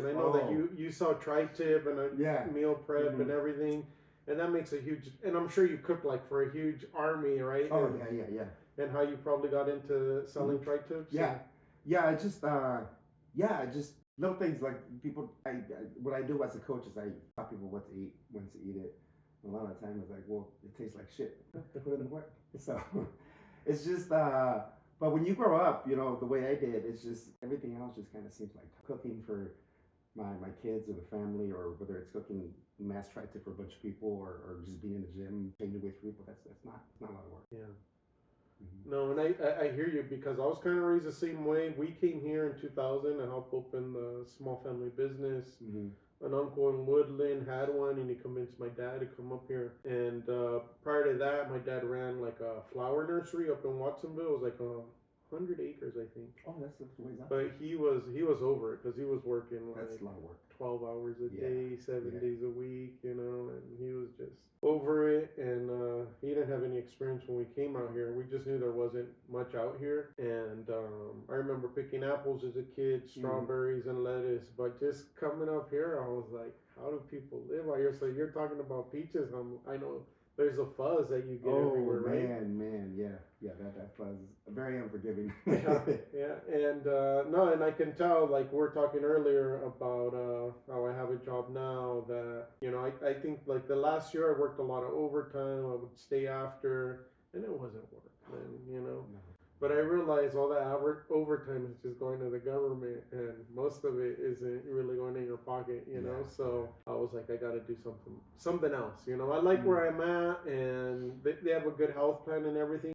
And I know that you saw tri-tip and a meal prep and everything, and that makes a huge. And I'm sure you cooked like for a huge army, right? Oh and, yeah. And how you probably got into selling tri-tips. I just little things like people. What I do as a coach is I tell people what to eat, when to eat it. And a lot of the time it's like, well, it tastes like shit. Put it in the work. So it's just. But when you grow up, the way I did, it's just everything else just kind of seems like cooking for my kids or the family, or whether it's cooking mass tri-tip for a bunch of people, or just being in the gym, changing weight for people. That's not a lot of work. Yeah. No, and I hear you, because I was kind of raised the same way. We came here in 2000 and helped open the small family business. An uncle in Woodland had one, and he convinced my dad to come up here. And prior to that, my dad ran like a flower nursery up in Watsonville. It was like 100 acres, I think. Oh, that's the ways up. But he was over it, because he was working like that's a lot of work. 12 hours a day, 7 days a week, and he was just over it. And he didn't have any experience when we came out here. We just knew there wasn't much out here. And I remember picking apples as a kid, strawberries and lettuce. But just coming up here, I was like, how do people live out here? So you're talking about peaches. I know there's a fuzz that you get everywhere, right? Man, yeah, that fuzz is very unforgiving. And no, and I can tell, like we're talking earlier about how I have a job now that, I think like the last year I worked a lot of overtime. I would stay after, and it wasn't work, and No. But I realized all that overtime is just going to the government, and most of it isn't really going in your pocket, So I was like, I got to do something else. I like where I'm at, and they have a good health plan and everything.